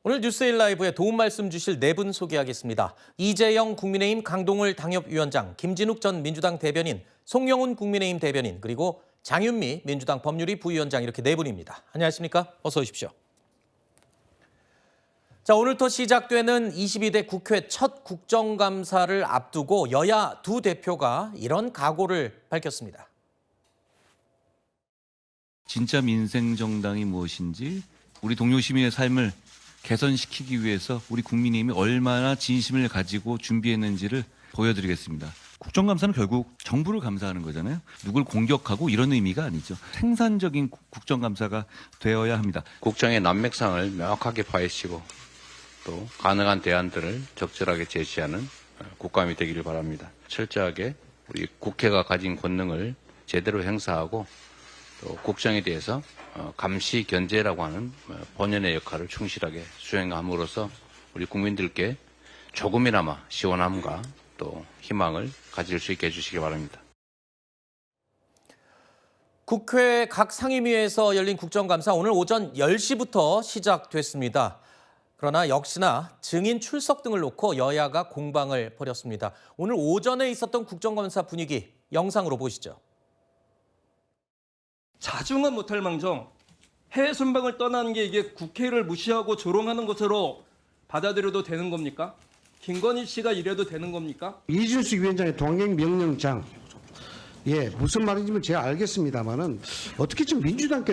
오늘 뉴스일 라이브에 도움 말씀 주실 네 분 소개하겠습니다. 이재영 국민의힘 강동을 당협위원장, 김진욱 전 민주당 대변인, 송영훈 국민의힘 대변인, 그리고 장윤미 민주당 법률위 부위원장 이렇게 네 분입니다. 안녕하십니까? 어서 오십시오. 자, 오늘부터 시작되는 22대 국회 첫 국정감사를 앞두고 여야 두 대표가 이런 각오를 밝혔습니다. 진짜 민생정당이 무엇인지 우리 동료 시민의 삶을 개선시키기 위해서 우리 국민의힘이 얼마나 진심을 가지고 준비했는지를 보여드리겠습니다. 국정감사는 결국 정부를 감사하는 거잖아요. 누굴 공격하고 이런 의미가 아니죠. 생산적인 국정감사가 되어야 합니다. 국정의 난맥상을 명확하게 파헤치고 또 가능한 대안들을 적절하게 제시하는 국감이 되기를 바랍니다. 철저하게 우리 국회가 가진 권능을 제대로 행사하고 또 국정에 대해서 감시 견제라고 하는 본연의 역할을 충실하게 수행함으로써 우리 국민들께 조금이나마 시원함과 또 희망을 가질 수 있게 해주시기 바랍니다. 국회 각 상임위에서 열린 국정감사 오늘 오전 10시부터 시작됐습니다. 그러나 역시나 증인 출석 등을 놓고 여야가 공방을 벌였습니다. 오늘 오전에 있었던 국정감사 분위기 영상으로 보시죠. 자중은 못할 망정 해외 순방을 떠나는 게 이게 국회를 무시하고 조롱하는 것으로 받아들여도 되는 겁니까? 김건희 씨가 이래도 되는 겁니까? 이준숙 위원장의 동행명령장, 무슨 말인지 제가 알겠습니다만은 어떻게 지금 민주당은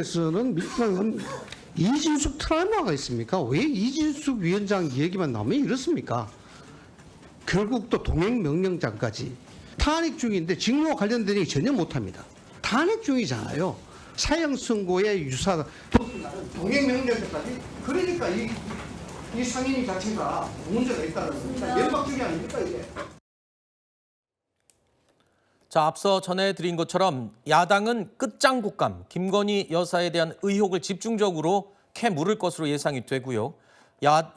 이준숙 트라우마가 있습니까? 왜 이준숙 위원장 얘기만 나오면 이렇습니까? 결국 또 동행명령장까지 탄핵 중인데 직무와 관련된 얘기 전혀 못합니다. 탄핵 중이잖아요. 사형 선고의 유사 동행명령장까지. 그러니까 이 상임위 자체가 문제가 있다는 겁니다. 연박주의 아닙니까 이게? 자, 앞서 전해드린 것처럼 야당은 끝장 국감, 김건희 여사에 대한 의혹을 집중적으로 캐 물을 것으로 예상이 되고요.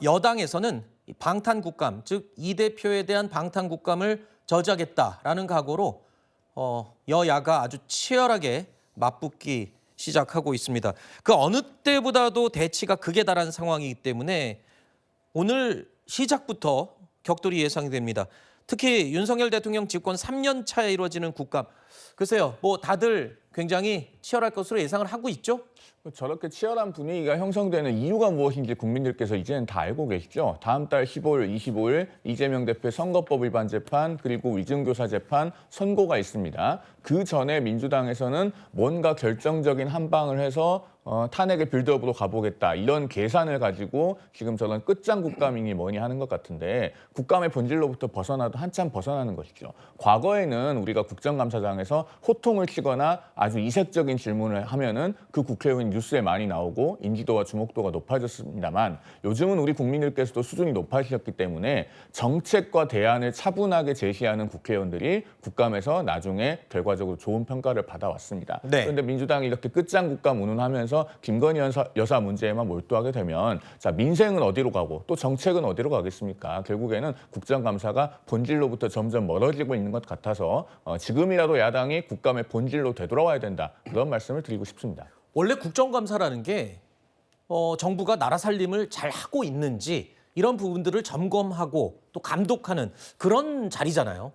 여당에서는 방탄 국감, 즉 이 대표에 대한 방탄 국감을 저지하겠다라는 각오로 여야가 아주 치열하게 맞붙기 시작하고 있습니다. 그 어느 때보다도 대치가 극에 달한 상황이기 때문에 오늘 시작부터 격돌이 예상이 됩니다. 특히 윤석열 대통령 집권 3년 차에 이루어지는 국감. 글쎄요, 다들 굉장히 치열할 것으로 예상을 하고 있죠? 저렇게 치열한 분위기가 형성되는 이유가 무엇인지 국민들께서 이제는 다 알고 계시죠. 다음 달 15일, 25일 이재명 대표 선거법 위반 재판 그리고 위증교사 재판 선고가 있습니다. 그 전에 민주당에서는 뭔가 결정적인 한방을 해서 탄핵의 빌드업으로 가보겠다 이런 계산을 가지고 지금 저런 끝장 국감이니 뭐니 하는 것 같은데 국감의 본질로부터 벗어나도 한참 벗어나는 것이죠. 과거에는 우리가 국정감사장에서 호통을 치거나 아주 이색적인 질문을 하면은 그 국회의원이 뉴스에 많이 나오고 인지도와 주목도가 높아졌습니다만 요즘은 우리 국민들께서도 수준이 높아지셨기 때문에 정책과 대안을 차분하게 제시하는 국회의원들이 국감에서 나중에 결과적으로 좋은 평가를 받아왔습니다. 네. 그런데 민주당이 이렇게 끝장 국감 운운하면서 김건희 여사 문제에만 몰두하게 되면 자 민생은 어디로 가고 또 정책은 어디로 가겠습니까? 결국에는 국정감사가 본질로부터 점점 멀어지고 있는 것 같아서 지금이라도 야당이 국감의 본질로 되돌아와야 된다. 그런 말씀을 드리고 싶습니다. 원래 국정감사라는 게 정부가 나라 살림을 잘 하고 있는지 이런 부분들을 점검하고 또 감독하는 그런 자리잖아요.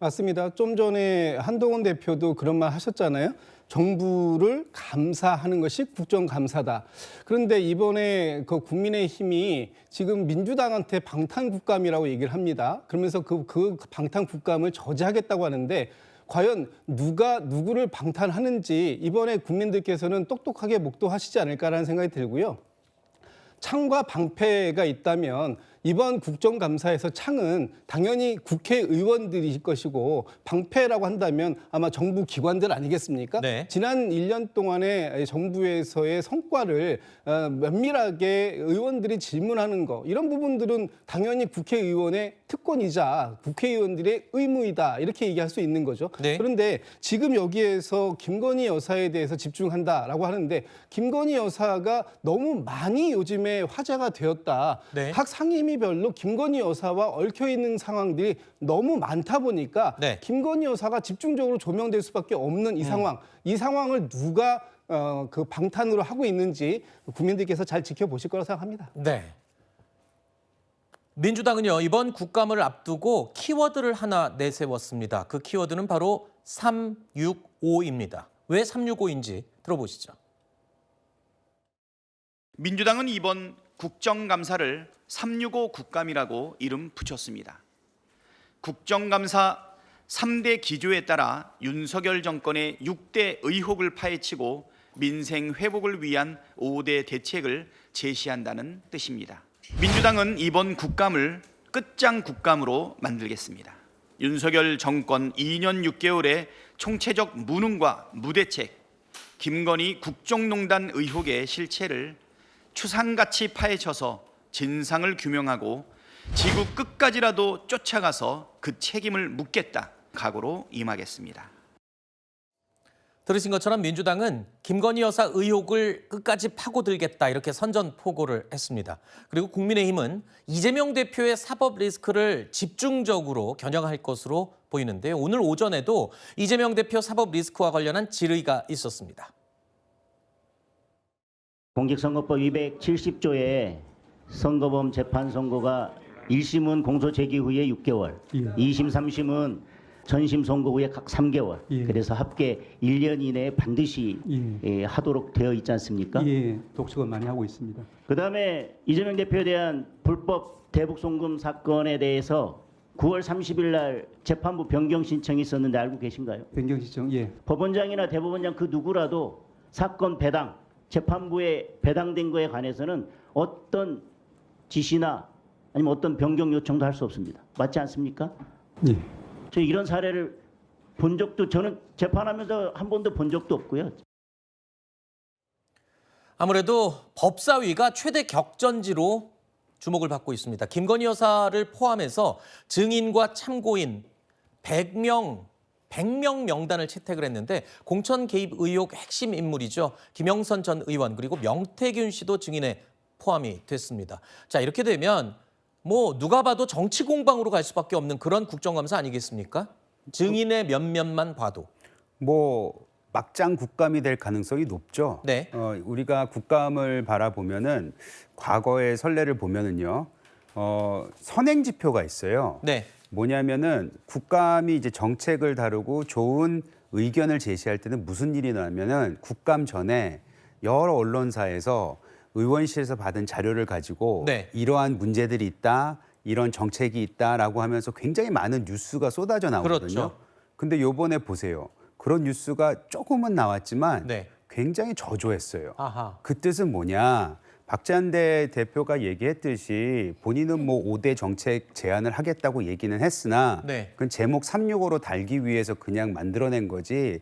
맞습니다. 좀 전에 한동훈 대표도 그런 말 하셨잖아요. 정부를 감사하는 것이 국정감사다. 그런데 이번에 그 국민의힘이 지금 민주당한테 방탄국감이라고 얘기를 합니다. 그러면서 그 방탄국감을 저지하겠다고 하는데 과연 누가 누구를 방탄하는지 이번에 국민들께서는 똑똑하게 목도하시지 않을까라는 생각이 들고요. 창과 방패가 있다면 이번 국정감사에서 창은 당연히 국회의원들일 것이고 방패라고 한다면 아마 정부 기관들 아니겠습니까? 네. 지난 1년 동안의 정부에서의 성과를 면밀하게 의원들이 질문하는 거 이런 부분들은 당연히 국회의원의 특권이자 국회의원들의 의무이다 이렇게 얘기할 수 있는 거죠. 네. 그런데 지금 여기에서 김건희 여사에 대해서 집중한다라고 하는데 김건희 여사가 너무 많이 요즘에 화제가 되었다. 네. 각 상임위별로 김건희 여사와 얽혀있는 상황들이 너무 많다 보니까 네. 김건희 여사가 집중적으로 조명될 수밖에 없는 이 상황. 이 상황을 누가 그 방탄으로 하고 있는지 국민들께서 잘 지켜보실 거라고 생각합니다. 네. 민주당은요, 이번 국감을 앞두고 키워드를 하나 내세웠습니다. 그 키워드는 바로 365입니다. 왜 365인지 들어보시죠. 민주당은 이번 국정감사를 365 국감이라고 이름 붙였습니다. 국정감사 3대 기조에 따라 윤석열 정권의 6대 의혹을 파헤치고 민생 회복을 위한 5대 대책을 제시한다는 뜻입니다. 민주당은 이번 국감을 끝장 국감으로 만들겠습니다. 윤석열 정권 2년 6개월의 총체적 무능과 무대책, 김건희 국정농단 의혹의 실체를 추상같이 파헤쳐서 진상을 규명하고 지구 끝까지라도 쫓아가서 그 책임을 묻겠다 각오로 임하겠습니다. 들으신 것처럼 민주당은 김건희 여사 의혹을 끝까지 파고들겠다 이렇게 선전포고를 했습니다. 그리고 국민의힘은 이재명 대표의 사법 리스크를 집중적으로 겨냥할 것으로 보이는데요. 오늘 오전에도 이재명 대표 사법 리스크와 관련한 질의가 있었습니다. 공직선거법 270조에 선거범 재판 선고가 1심은 공소 제기 후에 6개월, 2심, 3심은 전심 선고 후에 각 3개월. 그래서 합계 1년 이내에 반드시 하도록 되어 있지 않습니까? 독촉을 많이 하고 있습니다. 그다음에 이재명 대표에 대한 불법 대북 송금 사건에 대해서 9월 30일 날 재판부 변경 신청이 있었는데 알고 계신가요? 변경 신청, 법원장이나 대법원장 그 누구라도 사건 배당, 재판부에 배당된 거에 관해서는 어떤 지시나 아니면 어떤 변경 요청도 할 수 없습니다. 맞지 않습니까? 저 이런 사례를 본 적도 저는 재판하면서 한 번도 본 적도 없고요. 아무래도 법사위가 최대 격전지로 주목을 받고 있습니다. 김건희 여사를 포함해서 증인과 참고인 100명 명단을 채택을 했는데 공천 개입 의혹 핵심 인물이죠. 김영선 전 의원 그리고 명태균 씨도 증인에 포함이 됐습니다. 자, 이렇게 되면 뭐 누가 봐도 정치 공방으로 갈 수밖에 없는 그런 국정감사 아니겠습니까? 증인의 면면만 봐도. 뭐 막장 국감이 될 가능성이 높죠. 네. 우리가 국감을 바라보면은 과거의 선례를 보면은요, 선행 지표가 있어요. 네. 뭐냐면은 국감이 이제 정책을 다루고 좋은 의견을 제시할 때는 무슨 일이 나냐면은 국감 전에 여러 언론사에서 의원실에서 받은 자료를 가지고 이러한 문제들이 있다, 이런 정책이 있다라고 하면서 굉장히 많은 뉴스가 쏟아져 나오거든요. 그렇죠. 근데 요번에 보세요. 그런 뉴스가 조금은 나왔지만 굉장히 저조했어요. 그 뜻은 뭐냐? 박찬대 대표가 얘기했듯이 본인은 뭐 5대 정책 제안을 하겠다고 얘기는 했으나 그건 제목 365로 달기 위해서 그냥 만들어낸 거지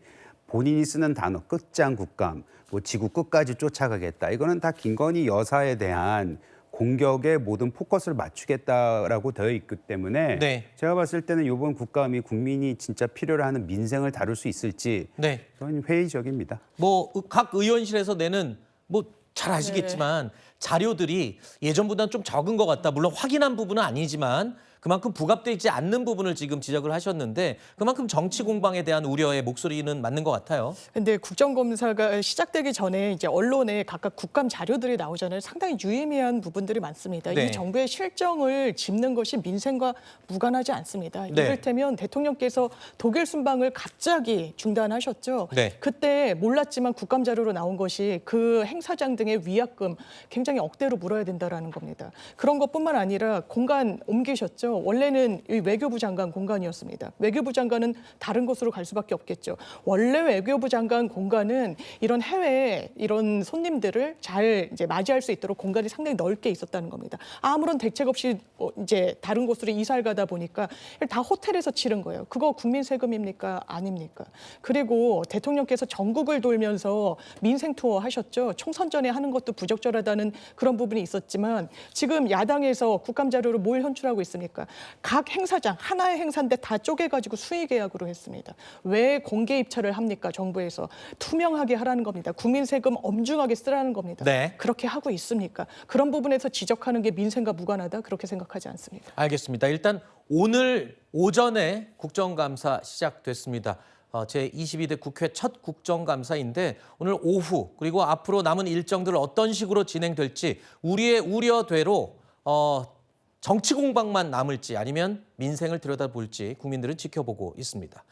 본인이 쓰는 단어 끝장 국감, 뭐 지구 끝까지 쫓아가겠다. 이거는 다 김건희 여사에 대한 공격에 모든 포커스를 맞추겠다라고 되어 있기 때문에 제가 봤을 때는 이번 국감이 국민이 진짜 필요로 하는 민생을 다룰 수 있을지 저는 회의적입니다. 뭐 각 의원실에서 내는 뭐 잘 아시겠지만 자료들이 예전보다는 좀 적은 것 같다. 물론 확인한 부분은 아니지만 그만큼 부합되지 않는 부분을 지금 지적을 하셨는데 그만큼 정치 공방에 대한 우려의 목소리는 맞는 것 같아요. 근데 국정감사가 시작되기 전에 이제 언론에 각각 국감 자료들이 나오잖아요. 상당히 유의미한 부분들이 많습니다. 이 정부의 실정을 짚는 것이 민생과 무관하지 않습니다. 이를테면 대통령께서 독일 순방을 갑자기 중단하셨죠. 그때 몰랐지만 국감 자료로 나온 것이 그 행사장 등의 위약금 굉장히 억대로 물어야 된다라는 겁니다. 그런 것뿐만 아니라 공간 옮기셨죠. 원래는 이 외교부 장관 공간이었습니다. 외교부 장관은 다른 곳으로 갈 수밖에 없겠죠. 원래 외교부 장관 공간은 이런 해외 이런 손님들을 잘 이제 맞이할 수 있도록 공간이 상당히 넓게 있었다는 겁니다. 아무런 대책 없이 이제 다른 곳으로 이사를 가다 보니까 다 호텔에서 치른 거예요. 그거 국민 세금입니까? 아닙니까? 그리고 대통령께서 전국을 돌면서 민생 투어 하셨죠. 총선 전에 하는 것도 부적절하다는 그런 부분이 있었지만 지금 야당에서 국감 자료를 뭘 현출하고 있습니까? 각 행사장 하나의 행사인데 다 쪼개가지고 수의계약으로 했습니다. 왜 공개 입찰을 합니까? 정부에서 투명하게 하라는 겁니다. 국민 세금 엄중하게 쓰라는 겁니다. 그렇게 하고 있습니까? 그런 부분에서 지적하는 게 민생과 무관하다 그렇게 생각하지 않습니다. 알겠습니다. 일단 오늘 오전에 국정감사 시작됐습니다. 제22대 국회 첫 국정감사인데 오늘 오후 그리고 앞으로 남은 일정들 어떤 식으로 진행될지 우리의 우려대로 정치 공방만 남을지 아니면 민생을 들여다볼지 국민들은 지켜보고 있습니다.